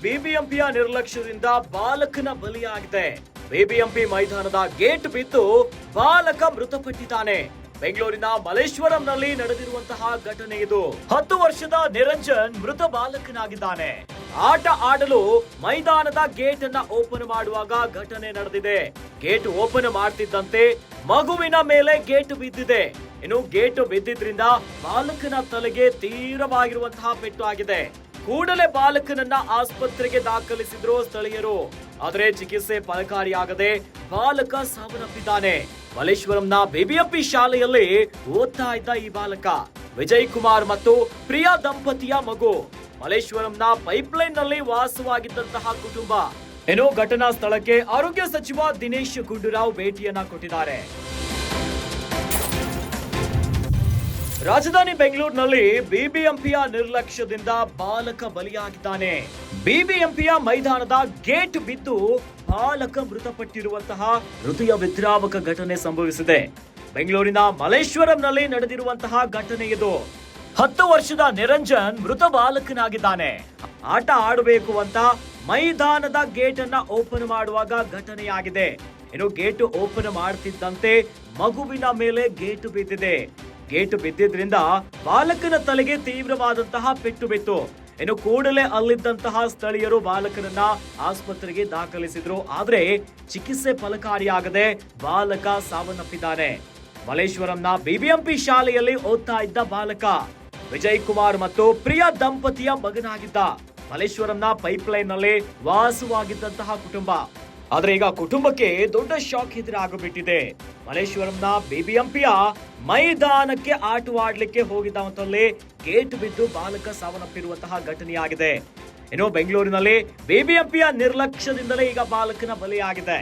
ಬಿಬಿಎಂಪಿಯ ನಿರ್ಲಕ್ಷ್ಯದಿಂದ ಬಾಲಕನ ಬಲಿಯಾಗಿದೆ. ಬಿಬಿಎಂಪಿ ಮೈದಾನದ ಗೇಟ್ ಬಿದ್ದು ಬಾಲಕ ಮೃತಪಟ್ಟಿದ್ದಾನೆ. ಬೆಂಗಳೂರಿನ ಮಲ್ಲೇಶ್ವರಂನಲ್ಲಿ ನಡೆದಿರುವಂತಹ ಘಟನೆ ಇದು. 10 ವರ್ಷದ ನಿರಂಜನ್ ಮೃತ ಬಾಲಕನಾಗಿದ್ದಾನೆ. ಆಟ ಆಡಲು ಮೈದಾನದ ಗೇಟ್ ಅನ್ನ ಓಪನ್ ಮಾಡುವಾಗ ಘಟನೆ ನಡೆದಿದೆ. ಗೇಟ್ ಓಪನ್ ಮಾಡ್ತಿದ್ದಂತೆ ಮಗುವಿನ ಮೇಲೆ ಗೇಟ್ ಬಿದ್ದಿದೆ. ಇನ್ನು ಗೇಟ್ ಬಿದ್ದಿದ್ರಿಂದ ಬಾಲಕನ ತಲೆಗೆ ತೀವ್ರವಾಗಿರುವಂತಹ ಪೆಟ್ಟು ಆಗಿದೆ. ಕೂಡಲೇ ಬಾಲಕನನ್ನ ಆಸ್ಪತ್ರೆಗೆ ದಾಖಲಿಸಿದ್ರು ಸ್ಥಳೀಯರು. ಆದರೆ ಚಿಕಿತ್ಸೆ ಫಲಕಾರಿಯಾಗದೆ ಬಾಲಕ ಸಾವನ್ನಪ್ಪಿದ್ದಾನೆ. ಮಲ್ಲೇಶ್ವರಂನ ಬಿಬಿಎಂಪಿ ಶಾಲೆಯಲ್ಲಿ ಓದ್ತಾ ಇದ್ದ ಈ ಬಾಲಕ ವಿಜಯ್ ಕುಮಾರ್ ಮತ್ತು ಪ್ರಿಯಾ ದಂಪತಿಯ ಮಗು. ಮಲ್ಲೇಶ್ವರಂನ ಪೈಪ್ಲೈನ್ ನಲ್ಲಿ ವಾಸವಾಗಿದ್ದಂತಹ ಕುಟುಂಬ. ಇನ್ನು ಘಟನಾ ಸ್ಥಳಕ್ಕೆ ಆರೋಗ್ಯ ಸಚಿವ ದಿನೇಶ್ ಗುಂಡೂರಾವ್ ಭೇಟಿಯನ್ನ ಕೊಟ್ಟಿದ್ದಾರೆ. ರಾಜಧಾನಿ ಬೆಂಗಳೂರಿನಲ್ಲಿ ಬಿಬಿಎಂಪಿಯ ನಿರ್ಲಕ್ಷ್ಯದಿಂದ ಬಾಲಕ ಬಲಿಯಾಗಿದ್ದಾನೆ. ಬಿಬಿಎಂಪಿಯ ಮೈದಾನದ ಗೇಟ್ ಬಿದ್ದು ಬಾಲಕ ಮೃತಪಟ್ಟಿರುವಂತಹ ಹೃದಯ ವಿದ್ರಾವಕ ಘಟನೆ ಸಂಭವಿಸಿದೆ. ಬೆಂಗಳೂರಿನ ಮಲ್ಲೇಶ್ವರಂನಲ್ಲಿ ನಡೆದಿರುವಂತಹ ಘಟನೆ ಇದು. 10 ವರ್ಷದ ನಿರಂಜನ್ ಮೃತ ಬಾಲಕನಾಗಿದ್ದಾನೆ. ಆಟ ಆಡಬೇಕು ಅಂತ ಮೈದಾನದ ಗೇಟ್ ಅನ್ನ ಓಪನ್ ಮಾಡುವಾಗ ಘಟನೆಯಾಗಿದೆ. ಇನ್ನು ಗೇಟ್ ಓಪನ್ ಮಾಡ್ತಿದ್ದಂತೆ ಮಗುವಿನ ಮೇಲೆ ಗೇಟ್ ಬಿದ್ದಿದೆ. ಗೇಟ್ ಬಿದ್ದಿದ್ರಿಂದ ಬಾಲಕನ ತಲೆಗೆ ತೀವ್ರವಾದಂತಹ ಪೆಟ್ಟು ಬಿತ್ತು. ಇನ್ನು ಕೂಡಲೇ ಅಲ್ಲಿದ್ದಂತಹ ಸ್ಥಳೀಯರು ಬಾಲಕನನ್ನ ಆಸ್ಪತ್ರೆಗೆ ದಾಖಲಿಸಿದ್ರು. ಆದ್ರೆ ಚಿಕಿತ್ಸೆ ಫಲಕಾರಿಯಾಗದೆ ಬಾಲಕ ಸಾವನ್ನಪ್ಪಿದ್ದಾನೆ. ಮಲ್ಲೇಶ್ವರಂನ ಬಿಬಿಎಂಪಿ ಶಾಲೆಯಲ್ಲಿ ಓದ್ತಾ ಇದ್ದ ಬಾಲಕ ವಿಜಯ್ ಕುಮಾರ್ ಮತ್ತು ಪ್ರಿಯಾ ದಂಪತಿಯ ಮಗನಾಗಿದ್ದ. ಮಲ್ಲೇಶ್ವರಂನ ಪೈಪ್ಲೈನ್ ನಲ್ಲಿ ವಾಸವಾಗಿದ್ದಂತಹ ಕುಟುಂಬ. ಆದ್ರೆ ಈಗ ಕುಟುಂಬಕ್ಕೆ ದೊಡ್ಡ ಶಾಕ್ ಎದುರಾಗಿಬಿಟ್ಟಿದೆ. ಮಲ್ಲೇಶ್ವರಂನ ಬಿಬಿಎಂಪಿಯ ಮೈದಾನಕ್ಕೆ ಆಟವಾಡ್ಲಿಕ್ಕೆ ಹೋಗಿದ್ದಂತಲ್ಲಿ ಗೇಟ್ ಬಿದ್ದು ಬಾಲಕ ಸಾವನ್ನಪ್ಪಿರುವಂತಹ ಘಟನೆಯಾಗಿದೆ. ಇನ್ನು ಬೆಂಗಳೂರಿನಲ್ಲಿ ಬಿಬಿಎಂಪಿಯ ನಿರ್ಲಕ್ಷ್ಯದಿಂದಲೇ ಈಗ ಬಾಲಕನ ಬಲಿಯಾಗಿದೆ.